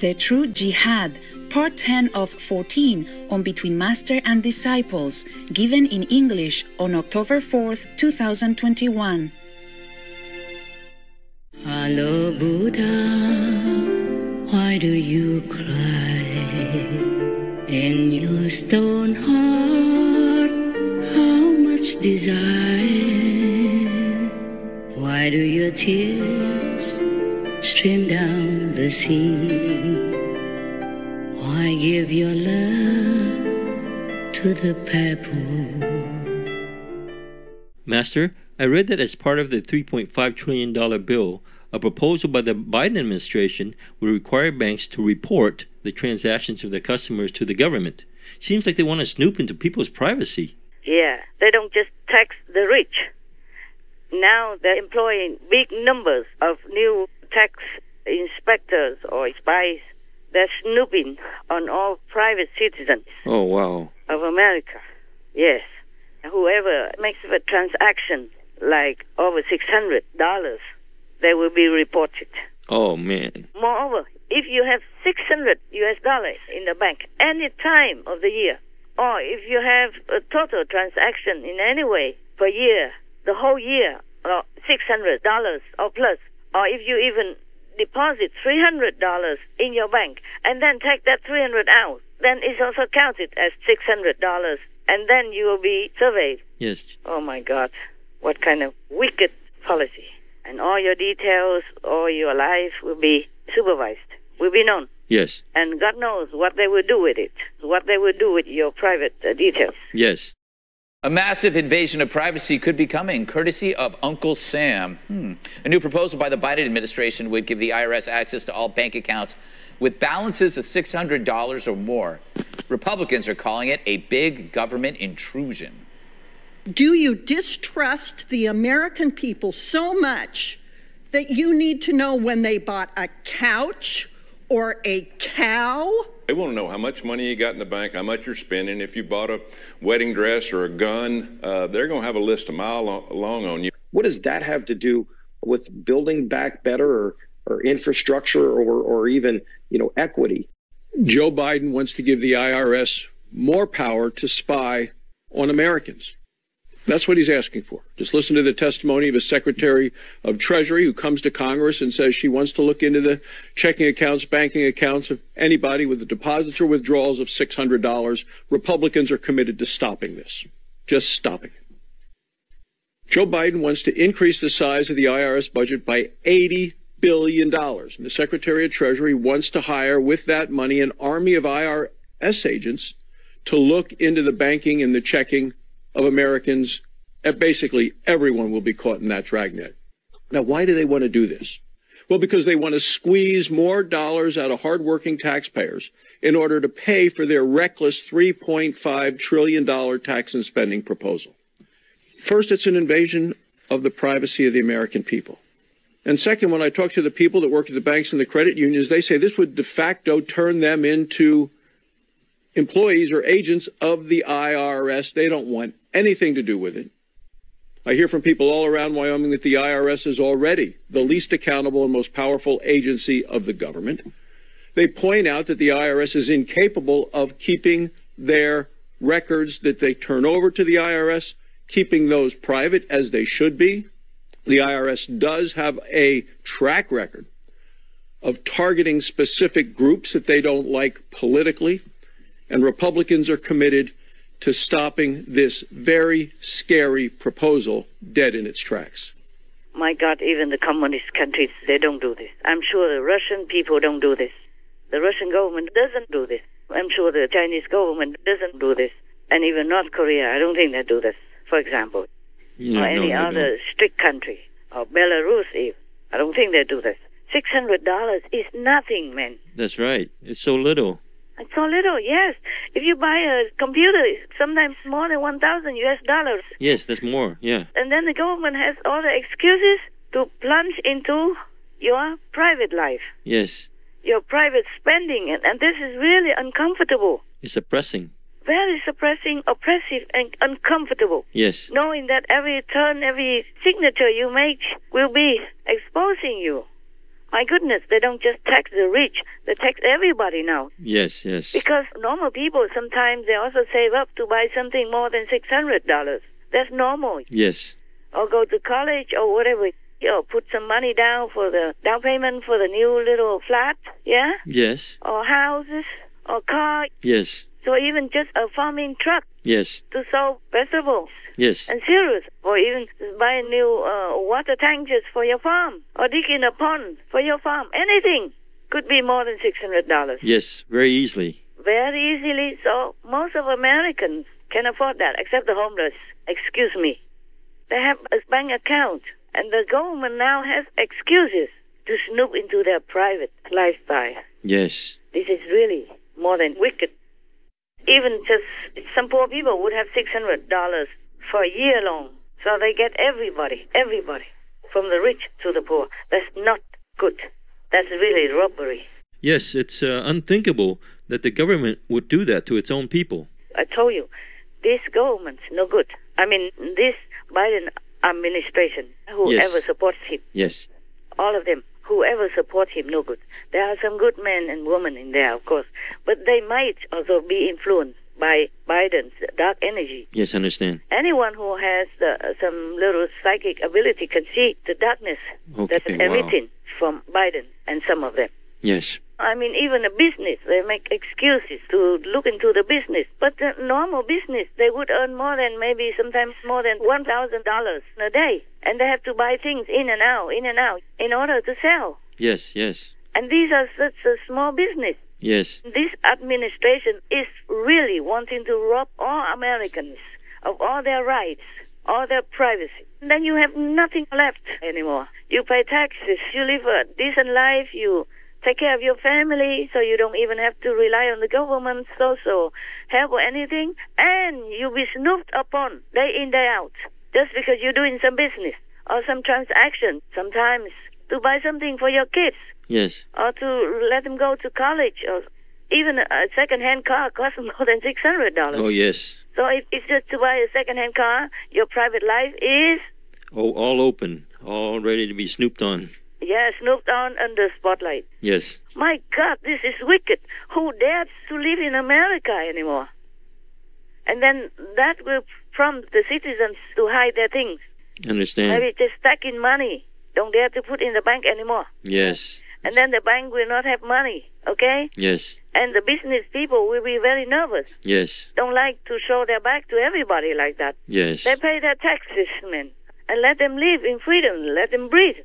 The True Jihad, Part 10 of 14 on Between Master and Disciples, given in English on October 4th, 2021. Hello, Buddha, why do you cry? In your stone heart, how much desire? Why do your tears stream down the sea? Why give your love to the pebble? Master, I read that as part of the $3.5 trillion bill, a proposal by the Biden administration would require banks to report the transactions of their customers to the government. Seems like they want to snoop into people's privacy. Yeah, they don't just tax the rich. Now they're employing big numbers of new tax inspectors or spies. They're snooping on all private citizens. Oh, wow. Of America. Yes. Whoever makes a transaction like over $600, they will be reported. Oh, man. Moreover, if you have $600 in the bank any time of the year, or if you have a total transaction in any way per year, the whole year, or $600 or plus, or if you even deposit $300 in your bank and then take that $300 out, then it's also counted as $600, and then you will be surveyed. Yes. Oh, my God. What kind of wicked policy. And all your details, all your life will be supervised, will be known. Yes. And God knows what they will do with it, what they will do with your private details. Yes. A massive invasion of privacy could be coming, courtesy of Uncle Sam. A new proposal by the Biden administration would give the IRS access to all bank accounts with balances of $600 or more. Republicans are calling it a big government intrusion. Do you distrust the American people so much that you need to know when they bought a couch or a cow? They want to know how much money you got in the bank, how much you're spending. If you bought a wedding dress or a gun, they're going to have a list a mile long on you. What does that have to do with building back better or infrastructure or even, equity? Joe Biden wants to give the IRS more power to spy on Americans. That's what he's asking for. Just listen to the testimony of a Secretary of Treasury who comes to Congress and says she wants to look into the checking accounts, banking accounts of anybody with the deposits or withdrawals of $600. Republicans are committed to stopping this. Just stopping it. Joe Biden wants to increase the size of the IRS budget by $80 billion. And the Secretary of Treasury wants to hire with that money an army of IRS agents to look into the banking and the checking of Americans, and basically everyone will be caught in that dragnet. Now, why do they want to do this? Well, because they want to squeeze more dollars out of hardworking taxpayers in order to pay for their reckless $3.5 trillion tax and spending proposal. First, it's an invasion of the privacy of the American people. And second, when I talk to the people that work at the banks and the credit unions, they say this would de facto turn them into employees or agents of the IRS. They don't want anything to do with it. I hear from people all around Wyoming that the IRS is already the least accountable and most powerful agency of the government. They point out that the IRS is incapable of keeping their records that they turn over to the IRS, keeping those private as they should be. The IRS does have a track record of targeting specific groups that they don't like politically. And Republicans are committed to stopping this very scary proposal dead in its tracks. My God, even the communist countries, they don't do this. I'm sure the Russian people don't do this. The Russian government doesn't do this. I'm sure the Chinese government doesn't do this. And even North Korea, I don't think they do this, for example. Or any other strict country. Or Belarus even. I don't think they do this. $600 is nothing, man. That's right. It's so little. It's so little, yes. If you buy a computer, sometimes more than $1,000. Yes, that's more, yeah. And then the government has all the excuses to plunge into your private life. Yes. Your private spending. And this is really uncomfortable. It's oppressing. Very suppressing, oppressive, and uncomfortable. Yes. Knowing that every turn, every signature you make will be exposing you My goodness, they don't just tax the rich. They tax everybody now. Yes, yes. Because normal people, sometimes they also save up to buy something more than $600. That's normal. Yes. Or go to college or whatever. Or put some money down for the down payment for the new little flat, yeah? Yes. Or houses, or car. Yes. So even just a farming truck. Yes. To sow vegetables. Yes. And cereals. Or even buy a new water tank just for your farm. Or dig in a pond for your farm. Anything could be more than $600. Yes, very easily. Very easily. So most of Americans can afford that, except the homeless. Excuse me. They have a bank account. And the government now has excuses to snoop into their private lifestyle. Yes. This is really more than wicked. Even just some poor people would have $600 for a year long. So they get everybody, from the rich to the poor. That's not good. That's really robbery. Yes, it's unthinkable that the government would do that to its own people. I told you, this government's no good. I mean, this Biden administration, whoever supports him. Yes. All of them, whoever supports him, no good. There are some good men and women in there, of course. But they might also be influenced by Biden's dark energy. Yes, I understand. Anyone who has some little psychic ability can see the darkness that's emitting from Biden and some of them. Yes. I mean, even a business, they make excuses to look into the business. But the normal business, they would earn more than maybe sometimes more than $1,000 a day. And they have to buy things in and out, in order to sell. Yes, yes. And these are such a small business. Yes. This administration is really wanting to rob all Americans of all their rights, all their privacy. And then you have nothing left anymore. You pay taxes, you live a decent life, you take care of your family, so you don't even have to rely on the government, social help or anything, and you'll be snooped upon day in, day out, just because you're doing some business or some transaction, sometimes to buy something for your kids. Yes. Or to let them go to college, or even a second-hand car costs more than $600. Oh, yes. So if it's just to buy a second-hand car, your private life is... Oh, all open, all ready to be snooped on. Yeah, snooped on under spotlight. Yes. My God, this is wicked. Who dares to live in America anymore? And then that will prompt the citizens to hide their things. Understand. Maybe just stacking money. Don't dare to put in the bank anymore. Yes. And then the bank will not have money, okay? Yes. And the business people will be very nervous. Yes. Don't like to show their back to everybody like that. Yes. They pay their taxes, man. And let them live in freedom. Let them breathe.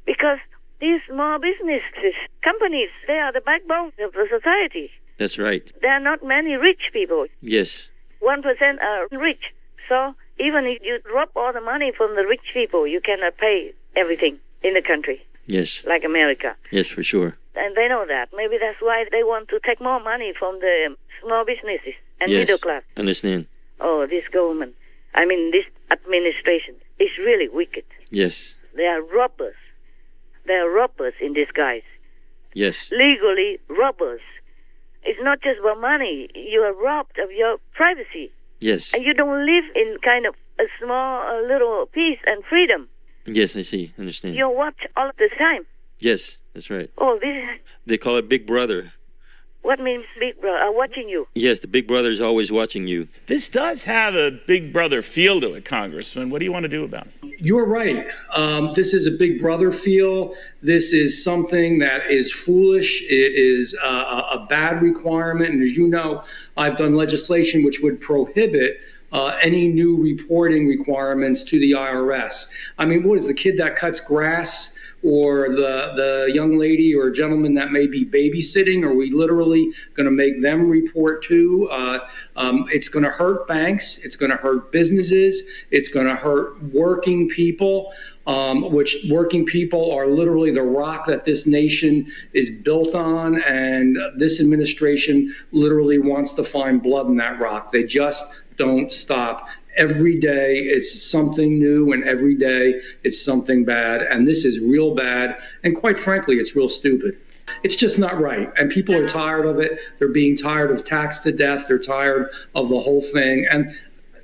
Because these small businesses, companies, they are the backbone of the society. That's right. There are not many rich people. Yes. 1% are rich. So even if you drop all the money from the rich people, you cannot pay everything in the country. Yes. Like America. Yes, for sure. And they know that. Maybe that's why they want to take more money from the small businesses and yes. middle class. Understand. Oh, this government, I mean this administration is really wicked. Yes. They are robbers. They are robbers in disguise. Yes. Legally robbers. It's not just about money. You are robbed of your privacy. Yes. And you don't live in kind of a small little peace and freedom. Yes, I see. Understand. You're watched all the time. Yes, that's right. Oh, this is... They call it Big Brother. What means Big Brother? Watching you? Yes, the Big Brother is always watching you. This does have a Big Brother feel to it, Congressman. What do you want to do about it? You're right. This is a Big Brother feel. This is something that is foolish. It is a bad requirement. And as you know, I've done legislation which would prohibit any new reporting requirements to the IRS. I mean, what is the kid that cuts grass? Or the young lady or gentleman that may be babysitting? Are we literally going to make them report too? It's going to hurt banks. It's going to hurt businesses. It's going to hurt working people, which working people are literally the rock that this nation is built on. And this administration literally wants to find blood in that rock. They just don't stop. Every day it's something new, and every day it's something bad. And this is real bad. And quite frankly, it's real stupid. It's just not right. And people are tired of it. They're being tired of taxed to death. They're tired of the whole thing. And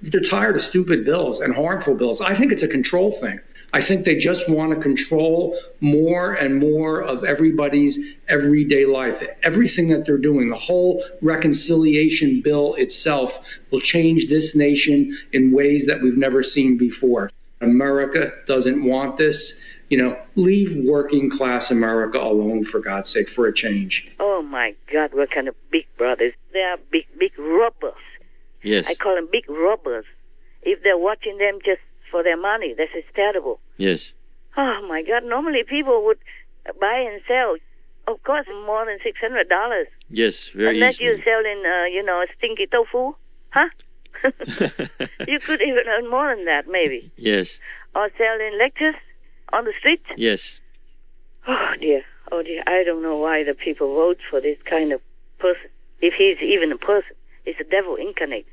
they're tired of stupid bills and harmful bills. I think it's a control thing. I think they just want to control more and more of everybody's everyday life. Everything that they're doing, the whole reconciliation bill itself will change this nation in ways that we've never seen before. America doesn't want this. You know, leave working class America alone, for God's sake, for a change. Oh my God, what kind of big brothers? They are big robbers. Yes. I call them big robbers. If they're watching them just for their money, this is terrible. Yes. Oh my God, normally people would buy and sell, of course, more than $600. Yes, very Unless easily. you're selling, stinky tofu, huh? You could even earn more than that, maybe. Yes. Or selling lectures on the street. Yes. Oh dear, I don't know why the people vote for this kind of person. If he's even a person, it's a devil incarnate.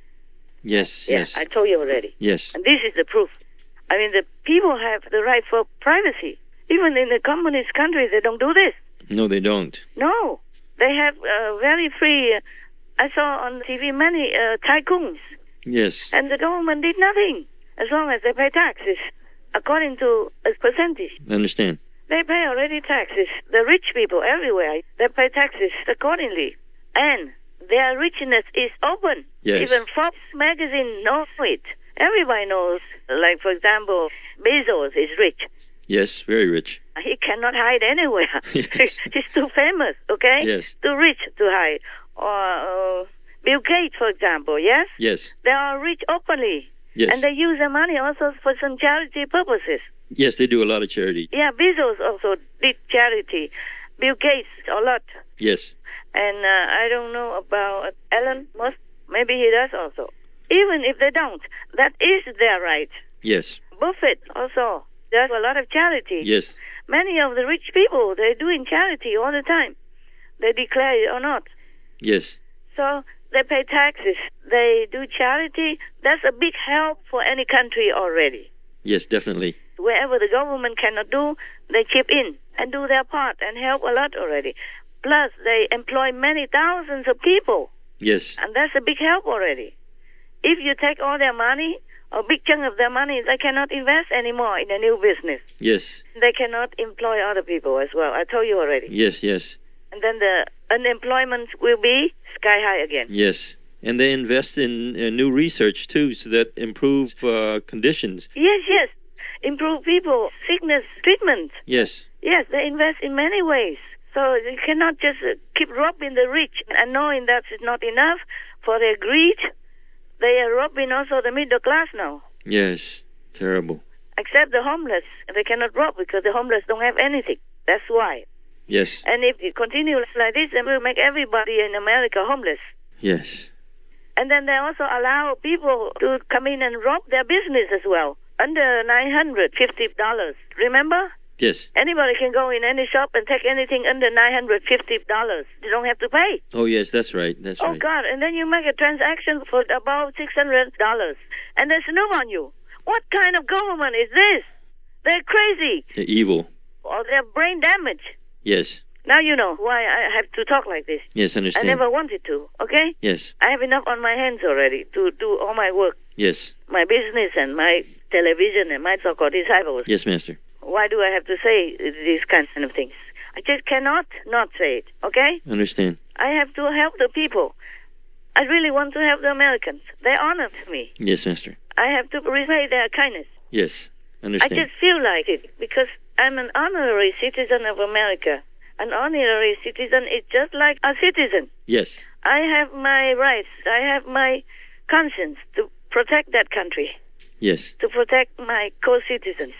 Yes, Yeah, yes. I told you already. Yes. And this is the proof. I mean, the people have the right for privacy. Even in the communist countries, they don't do this. No, they don't. No. They have very free... I saw on TV many tycoons. Yes. And the government did nothing as long as they pay taxes according to a percentage. I understand. They pay already taxes. The rich people everywhere, they pay taxes accordingly. And their richness is open. Yes. Even Forbes magazine knows it. Everybody knows. Like, for example, Bezos is rich. Yes, very rich. He cannot hide anywhere. Yes. He's too famous, okay? Yes. Too rich to hide. Or Bill Gates, for example, yes? Yes. They are rich openly. Yes. And they use their money also for some charity purposes. Yes, they do a lot of charity. Yeah, Bezos also did charity. Bill Gates, a lot. Yes. And I don't know about Elon Musk. Maybe he does also. Even if they don't, that is their right. Yes. Buffett also does a lot of charity. Yes. Many of the rich people, they're doing charity all the time. They declare it or not. Yes. So they pay taxes. They do charity. That's a big help for any country already. Yes, definitely. Wherever the government cannot do, they chip in and do their part and help a lot already. Plus, they employ many thousands of people. Yes. And that's a big help already. If you take all their money, a big chunk of their money, they cannot invest anymore in a new business. Yes. They cannot employ other people as well. I told you already. Yes, yes. And then the unemployment will be sky high again. Yes. And they invest in new research, too, so that improves conditions. Yes, yes. Improve people, sickness, treatment. Yes. Yes, they invest in many ways. So you cannot just keep robbing the rich and knowing that it's not enough for their greed. They are robbing also the middle class now. Yes. Terrible. Except the homeless. They cannot rob because the homeless don't have anything. That's why. Yes. And if it continues like this, then we'll make everybody in America homeless. Yes. And then they also allow people to come in and rob their business as well. Under $950. Remember? Yes. Anybody can go in any shop and take anything under $950. They don't have to pay. Oh, yes, that's right. That's right. Oh, God. And then you make a transaction for about $600. And they snoop on you. What kind of government is this? They're crazy. They're evil. Or they're brain damaged. Yes. Now you know why I have to talk like this. Yes, I understand. I never wanted to, okay? Yes. I have enough on my hands already to do all my work. Yes. My business and my television and my so-called disciples. Yes, Master. Why do I have to say these kinds of things? I just cannot not say it, okay? Understand. I have to help the people. I really want to help the Americans. They honored me. Yes, Master. I have to repay their kindness. Yes, I understand. just feel like it because I'm an honorary citizen of America. An honorary citizen is just like a citizen. Yes. I have my rights. I have my conscience to protect that country. Yes. To protect my co-citizens.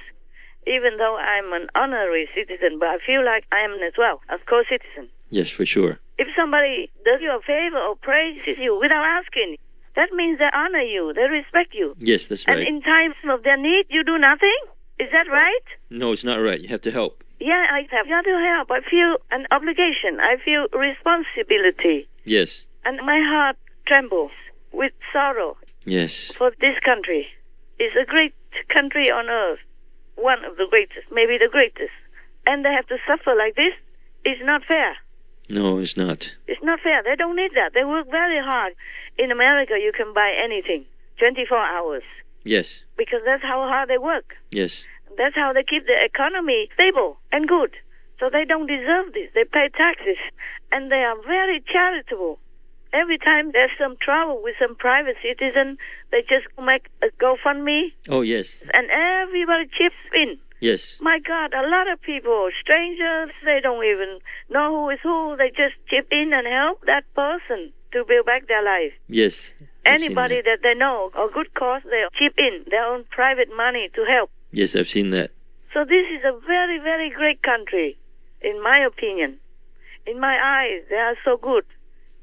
Even though I'm an honorary citizen, but I feel like I am as well, a co-citizen. Yes, for sure. If somebody does you a favor or praises you without asking, that means they honor you, they respect you. Yes, that's right. And in times of their need, you do nothing? Is that right? No, it's not right. You have to help. Yeah, I have to help. I feel an obligation. I feel responsibility. Yes. And my heart trembles with sorrow. Yes. For this country. It's a great country on earth. One of the greatest, maybe the greatest. And they have to suffer like this. It's not fair. No, it's not. It's not fair. They don't need that. They work very hard. In America, you can buy anything. 24 hours. Yes. Because that's how hard they work. Yes. That's how they keep the economy stable and good. So they don't deserve this. They pay taxes, and they are very charitable. Every time there's some trouble with some private citizen, they just make a GoFundMe. Oh, yes. And everybody chips in. Yes. My God, a lot of people, strangers, they don't even know who is who. They just chip in and help that person to build back their life. Yes. Anybody that they know, or good cause, they chip in their own private money to help. Yes, I've seen that. So this is a very, very great country, in my opinion. In my eyes, they are so good.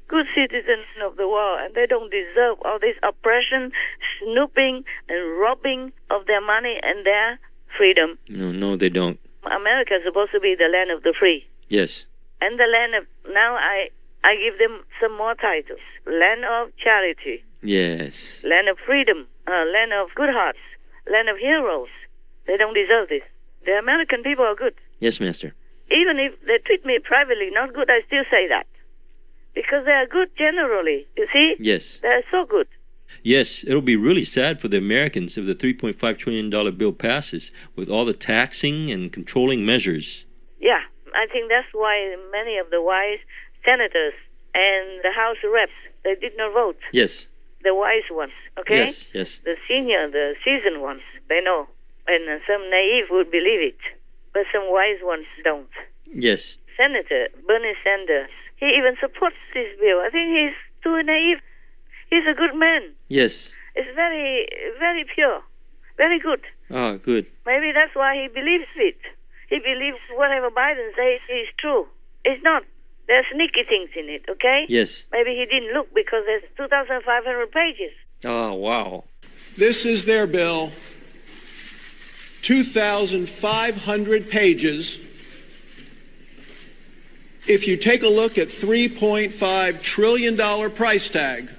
Good citizens of the world, and they don't deserve all this oppression, snooping, and robbing of their money and their freedom. No, they don't. America is supposed to be the land of the free. Yes. And the land of, now I give them some more titles. Land of charity. Yes. Land of freedom. Land of good hearts. Land of heroes. They don't deserve this. The American people are good. Yes, Master. Even if they treat me privately not good, I still say that. Because they are good generally. You see? Yes. They are so good. Yes, it'll be really sad for the Americans if the $3.5 trillion bill passes with all the taxing and controlling measures. Yeah, I think that's why many of the wise senators and the House Reps, they did not vote. Yes. The wise ones, okay? Yes, yes. The senior, the seasoned ones, they know. And some naive would believe it, but some wise ones don't. Yes. Senator Bernie Sanders, he even supports this bill. I think he's too naive. He's a good man. Yes. It's very, very pure. Very good. Ah, good. Maybe that's why he believes it. He believes whatever Biden says is true. It's not. There's sneaky things in it, okay? Yes. Maybe he didn't look because there's 2,500 pages. Oh, wow. This is their bill. 2,500 pages. If you take a look at $3.5 trillion price tag,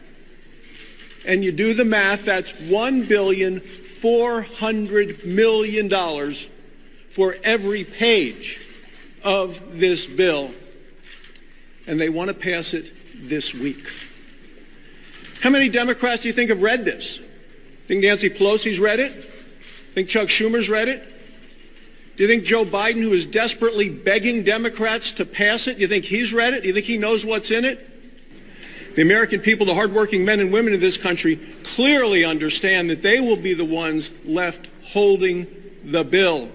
and you do the math, that's $1.4 billion for every page of this bill. And they want to pass it this week. How many Democrats do you think have read this? Think Nancy Pelosi's read it? Think Chuck Schumer's read it? Do you think Joe Biden, who is desperately begging Democrats to pass it, do you think he's read it? Do you think he knows what's in it? The American people, the hardworking men and women of this country, clearly understand that they will be the ones left holding the bill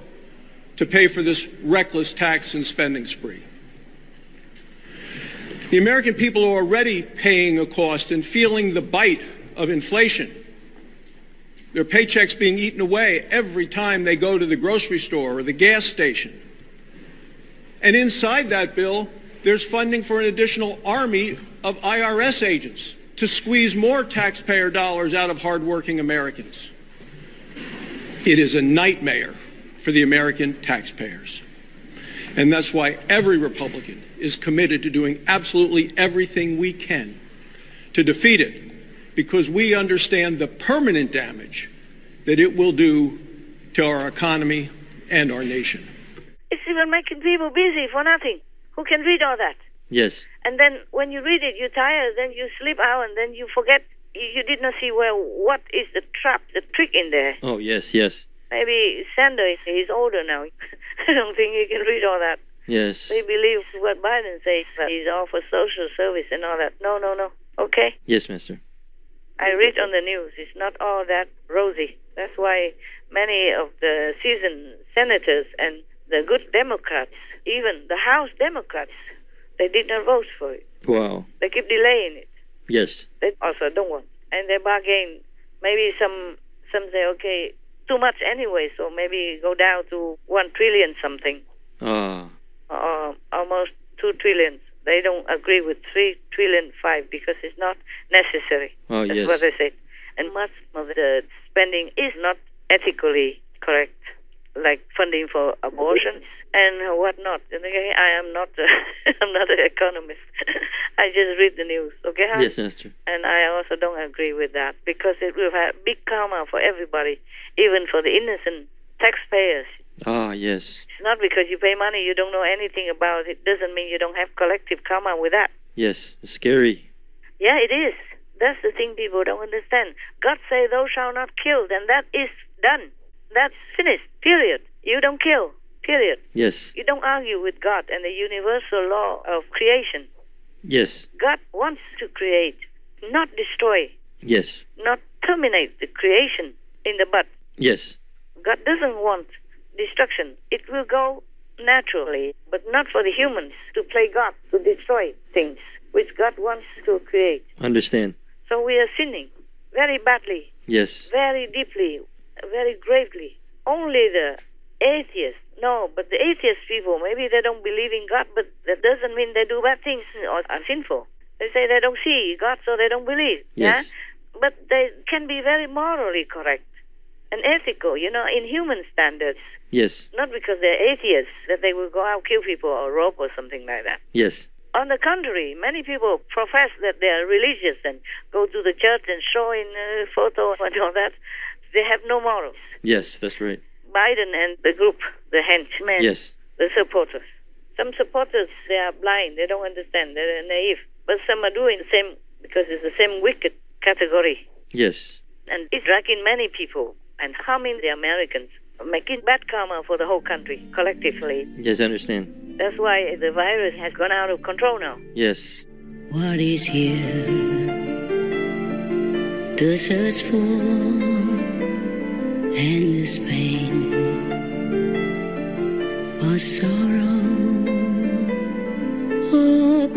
to pay for this reckless tax and spending spree. The American people are already paying a cost and feeling the bite of inflation. Their paychecks being eaten away every time they go to the grocery store or the gas station. And inside that bill, there's funding for an additional army of IRS agents to squeeze more taxpayer dollars out of hardworking Americans. It is a nightmare for the American taxpayers. And that's why every Republican is committed to doing absolutely everything we can to defeat it, because we understand the permanent damage that it will do to our economy and our nation. It's even making people busy for nothing. Who can read all that? Yes. And then when you read it, you're tired, then you sleep out, and then you forget. You did not see, well, what is the trap, the trick in there. Oh, yes, yes. Maybe Sanders, he's older now. I don't think he can read all that. Yes. They believe what Biden says, that he's all for social service and all that. No. Okay? Yes, Master. I read on the news. It's not all that rosy. That's why many of the seasoned senators and the good Democrats, even the House Democrats, they did not vote for it. Wow. They keep delaying it. Yes. They also don't want. And they bargain. Maybe some say, okay, too much anyway, so maybe go down to 1 trillion something. Almost 2 trillion. They don't agree with 3 trillion 5 because it's not necessary. Oh, That's yes. what they say. And much of the spending is not ethically correct, like funding for abortions and whatnot. And again, I'm not an economist. I just read the news. Okay, huh? Yes, Master. And I also don't agree with that because it will have big karma for everybody, even for the innocent taxpayers. Ah, yes. It's not because you pay money you don't know anything about it. Doesn't mean you don't have collective karma with that. Yes, it's scary. Yeah, it is. That's the thing people don't understand. God say, thou shalt not kill, and that is done. That's finished, period. You don't kill, period. Yes. You don't argue with God and the universal law of creation. Yes. God wants to create, not destroy, Yes. not terminate the creation in the bud. Yes. God doesn't want destruction. It will go naturally, but not for the humans to play God, to destroy things which God wants to create. Understand. So we are sinning very badly, Yes. very deeply, very gravely. Only the atheists, no, but the atheist people, maybe they don't believe in God, but that doesn't mean they do bad things or are sinful. They say they don't see God, so they don't believe. Yes. Yeah? But they can be very morally correct and ethical, in human standards. Yes. Not because they're atheists, that they will go out, kill people, or rob or something like that. Yes. On the contrary, many people profess that they are religious and go to the church and show in photos and all that. They have no morals. Yes, that's right. Biden and the group, the henchmen, Yes. the supporters. Some supporters, they are blind, they don't understand, they're naive. But some are doing the same because it's the same wicked category. Yes. And it's dragging many people and harming the Americans, making bad karma for the whole country, collectively. Yes, I understand. That's why the virus has gone out of control now. Yes. What is here? The search for endless pain or sorrow or